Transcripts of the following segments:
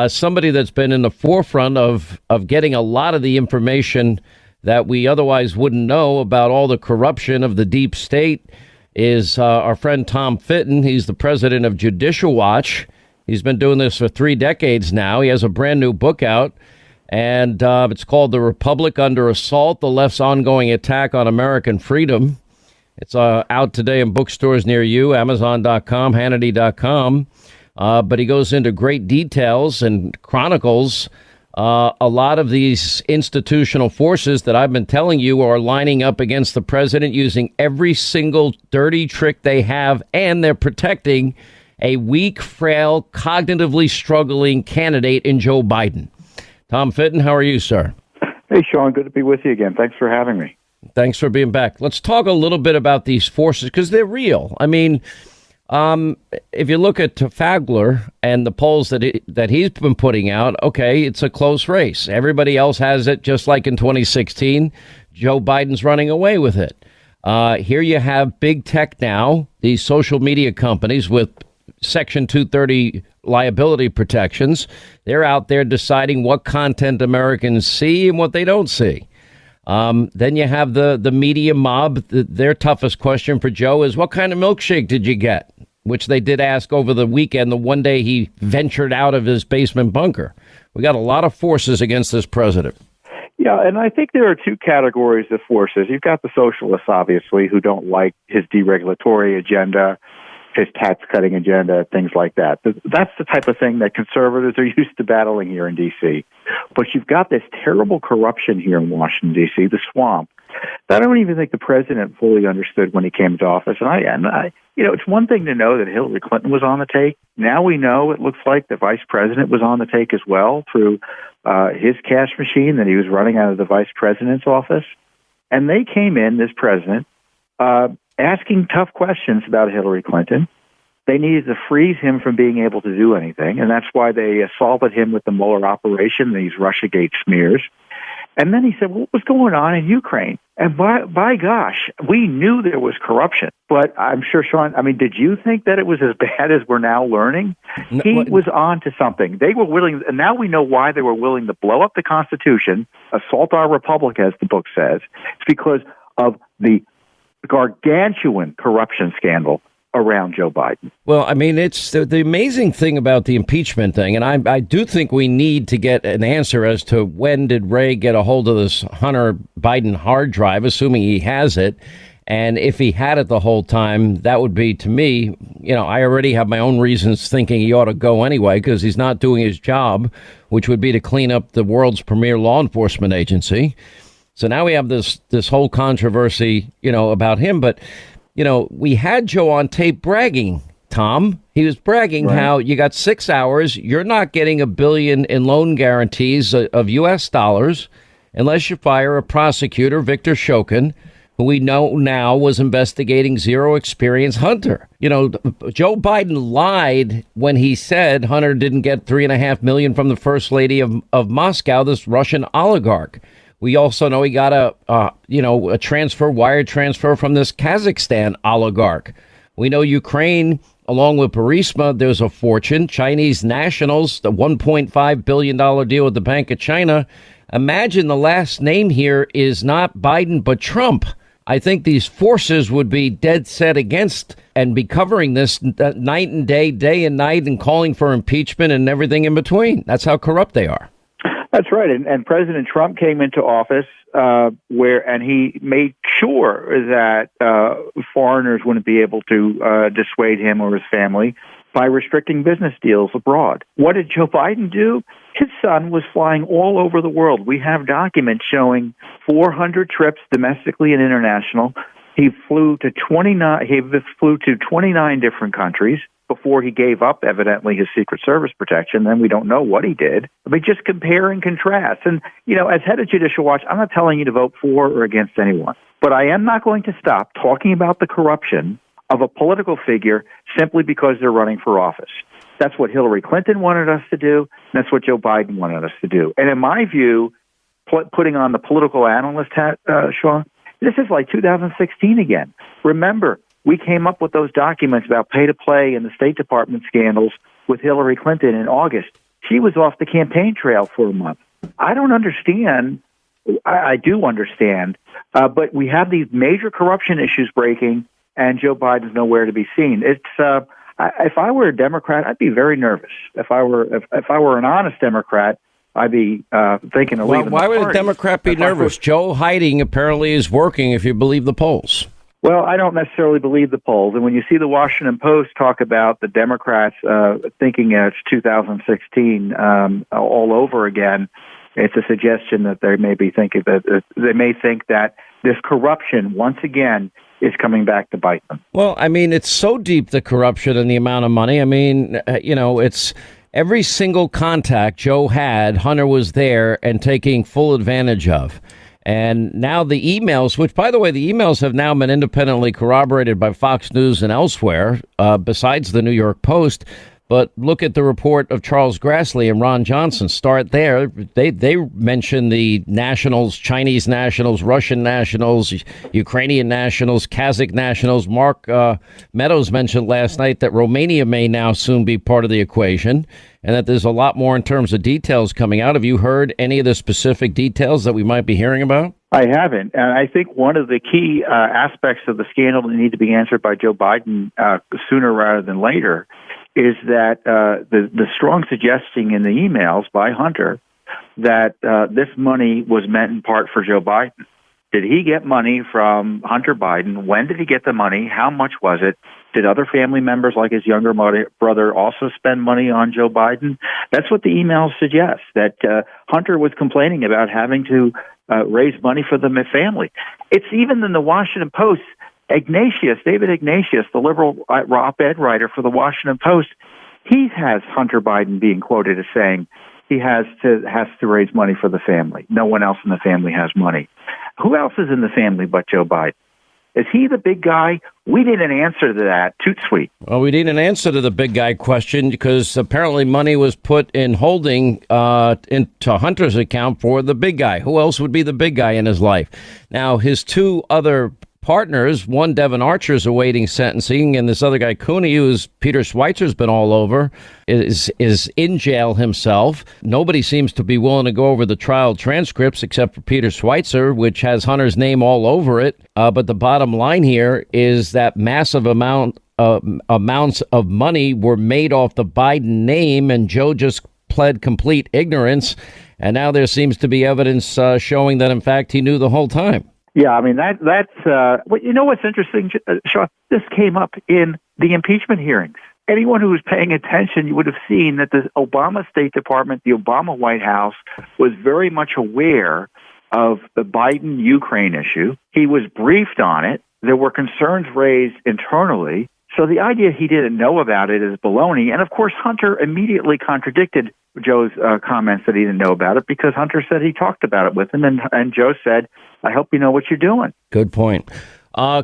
somebody that's been in the forefront of getting a lot of the information that we otherwise wouldn't know about all the corruption of the deep state is our friend Tom Fitton. He's the president of Judicial Watch. He's been doing this for 3 decades now. He has a brand new book out, and it's called The Republic Under Assault, The Left's Ongoing Attack on American Freedom. It's out today in bookstores near you, Amazon.com, Hannity.com. But he goes into great details and chronicles a lot of these institutional forces that I've been telling you are lining up against the president, using every single dirty trick they have, and they're protecting a weak, frail, cognitively struggling candidate in Joe Biden. Tom Fitton, how are you, sir? Hey, Sean, good to be with you again. Thanks for having me. Thanks for being back. Let's talk a little bit about these forces, because they're real. I mean, if you look at Fagler and the polls that he's been putting out, okay, it's a close race. Everybody else has it, just like in 2016. Joe Biden's running away with it. Here you have big tech now, these social media companies with Section 230 liability protections. They're out there deciding what content Americans see and what they don't see. Then you have the media mob. Their toughest question for Joe is, what kind of milkshake did you get? Which they did ask over the weekend, the one day he ventured out of his basement bunker. We got a lot of forces against this president. Yeah, and I think there are 2 categories of forces. You've got the socialists, obviously, who don't like his deregulatory agenda, his tax-cutting agenda, things like that. That's the type of thing that conservatives are used to battling here in D.C. But you've got this terrible corruption here in Washington, D.C., the swamp, that I don't even think the president fully understood when he came into office. And I, it's one thing to know that Hillary Clinton was on the take. Now we know it looks like the vice president was on the take as well through his cash machine that he was running out of the vice president's office. And they came in, this president, asking tough questions about Hillary Clinton. They needed to freeze him from being able to do anything, and that's why they assaulted him with the Mueller operation, these Russiagate smears. And then he said, well, what was going on in Ukraine? And by gosh, we knew there was corruption. But I'm sure, Sean, did you think that it was as bad as we're now learning? He was on to something. They were willing, and now we know why they were willing to blow up the Constitution, assault our republic, as the book says. It's because of the gargantuan corruption scandal around Joe Biden. Well, it's the amazing thing about the impeachment thing, and I do think we need to get an answer as to when did Ray get a hold of this Hunter Biden hard drive, assuming he has it. And if he had it the whole time, that would be, to me, I already have my own reasons thinking he ought to go anyway, because he's not doing his job, which would be to clean up the world's premier law enforcement agency. So now we have this whole controversy, about him. But, we had Joe on tape bragging, Tom. He was bragging how you got 6 hours. You're not getting $1 billion in loan guarantees of U.S. dollars unless you fire a prosecutor, Victor Shokin, who we know now was investigating zero experience Hunter. Joe Biden lied when he said Hunter didn't get $3.5 million from the first lady of Moscow, this Russian oligarch. We also know he got a wire transfer from this Kazakhstan oligarch. We know Ukraine, along with Burisma, there's a fortune. Chinese nationals, the $1.5 billion deal with the Bank of China. Imagine the last name here is not Biden, but Trump. I think these forces would be dead set against and be covering this night and day and night, and calling for impeachment and everything in between. That's how corrupt they are. That's right. And President Trump came into office and he made sure that foreigners wouldn't be able to dissuade him or his family by restricting business deals abroad. What did Joe Biden do? His son was flying all over the world. We have documents showing 400 trips domestically and international. He flew to 29 different countries before he gave up, evidently, his Secret Service protection. Then we don't know what he did. Just compare and contrast. And, as head of Judicial Watch, I'm not telling you to vote for or against anyone. But I am not going to stop talking about the corruption of a political figure simply because they're running for office. That's what Hillary Clinton wanted us to do. And that's what Joe Biden wanted us to do. And in my view, putting on the political analyst hat, Sean, this is like 2016 again. Remember, we came up with those documents about pay-to-play and the State Department scandals with Hillary Clinton in August she was off the campaign trail for a month. I don't understand. I do understand, but we have these major corruption issues breaking, and Joe Biden's nowhere to be seen. It's if I were a Democrat, I'd be very nervous. If I were an honest Democrat, I'd be thinking of leaving. Why the would party. a Democrat be nervous? Joe hiding apparently is working, if you believe the polls. Well, I don't necessarily believe the polls. And when you see the Washington Post talk about the Democrats thinking it's 2016 all over again, it's a suggestion that they may be thinking that they may think that this corruption once again is coming back to bite them. Well, I mean, it's so deep, the corruption and the amount of money. I mean, it's every single contact Joe had, Hunter was there and taking full advantage of. And now the emails, which, by the way, the emails have now been independently corroborated by Fox News and elsewhere, besides the New York Post. But look at the report of Charles Grassley and Ron Johnson. Start there. They mention the nationals, Chinese nationals, Russian nationals, Ukrainian nationals, Kazakh nationals. Mark Meadows mentioned last night that Romania may now soon be part of the equation, and that there's a lot more in terms of details coming out. Have you heard any of the specific details that we might be hearing about? I haven't. And I think one of the key aspects of the scandal that need to be answered by Joe Biden sooner rather than later is that the strong suggesting in the emails by Hunter that this money was meant in part for Joe Biden. Did he get money from Hunter Biden? When did he get the money? How much was it? Did other family members like his younger brother also spend money on Joe Biden? That's what the emails suggest, that Hunter was complaining about having to raise money for the family. It's even in the Washington Post. David Ignatius, the liberal op-ed writer for the Washington Post, he has Hunter Biden being quoted as saying he has to raise money for the family. No one else in the family has money. Who else is in the family but Joe Biden? Is he the big guy? We need an answer to that. Toot sweet. Well, we need an answer to the big guy question, because apparently money was put in holding into Hunter's account for the big guy. Who else would be the big guy in his life? Now, his two other partners, one, Devin Archer, is awaiting sentencing, and this other guy, Cooney, who's Peter Schweizer's been all over, is in jail himself. Nobody seems to be willing to go over the trial transcripts except for Peter Schweizer, which has Hunter's name all over it. But the bottom line here is that massive amounts of money were made off the Biden name, and Joe just pled complete ignorance. And now there seems to be evidence showing that, in fact, he knew the whole time. Yeah, I mean, that's you know what's interesting, Sean? This came up in the impeachment hearings. Anyone who was paying attention, you would have seen that the Obama State Department, the Obama White House, was very much aware of the Biden-Ukraine issue. He was briefed on it. There were concerns raised internally. So the idea he didn't know about it is baloney. And, of course, Hunter immediately contradicted Joe's comments that he didn't know about it, because Hunter said he talked about it with him, and Joe said, I hope you know what you're doing. Good point.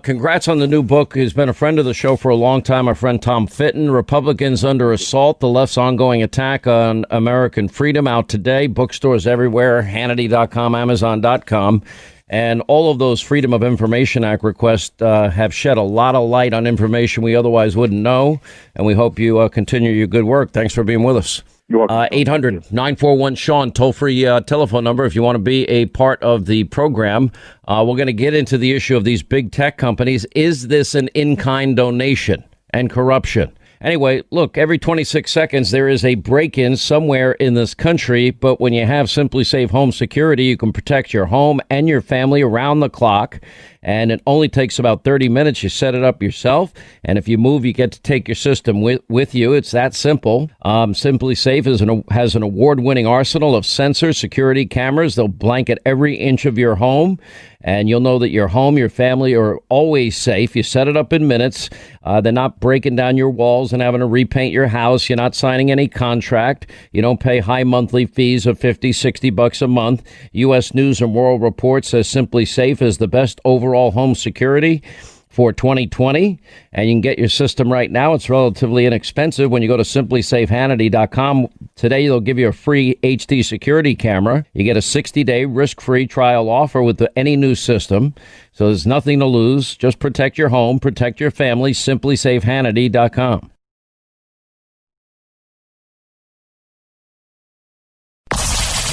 Congrats on the new book. He's been a friend of the show for a long time, our friend Tom Fitton. Republicans Under Assault, the left's ongoing attack on American freedom, out today. Bookstores everywhere, Hannity.com, Amazon.com. And all of those Freedom of Information Act requests have shed a lot of light on information we otherwise wouldn't know. And we hope you continue your good work. Thanks for being with us. 800-941-SEAN, toll-free telephone number if you want to be a part of the program. We're going to get into the issue of these big tech companies. Is this an in-kind donation and corruption? Anyway, look, every 26 seconds there is a break-in somewhere in this country. But when you have Simply Safe Home Security, you can protect your home and your family around the clock. And it only takes about 30 minutes. You set it up yourself. And if you move, you get to take your system with you. It's that simple. Simply Safe has an award-winning arsenal of sensors, security cameras. They'll blanket every inch of your home. And you'll know that your home, your family are always safe. You set it up in minutes. They're not breaking down your walls and having to repaint your house. You're not signing any contract. You don't pay high monthly fees of $50, $60 a month. U.S. News and World Report says Simply Safe is the best overall home security for 2020. And you can get your system right now. It's relatively inexpensive. When you go to simplysafehannity.com today, they'll give you a free HD security camera. You get a 60-day risk-free trial offer with any new system. So there's nothing to lose. Just protect your home, protect your family. simplysafehannity.com.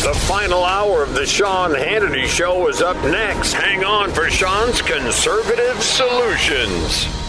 The final hour of the Sean Hannity Show is up next. Hang on for Sean's conservative solutions.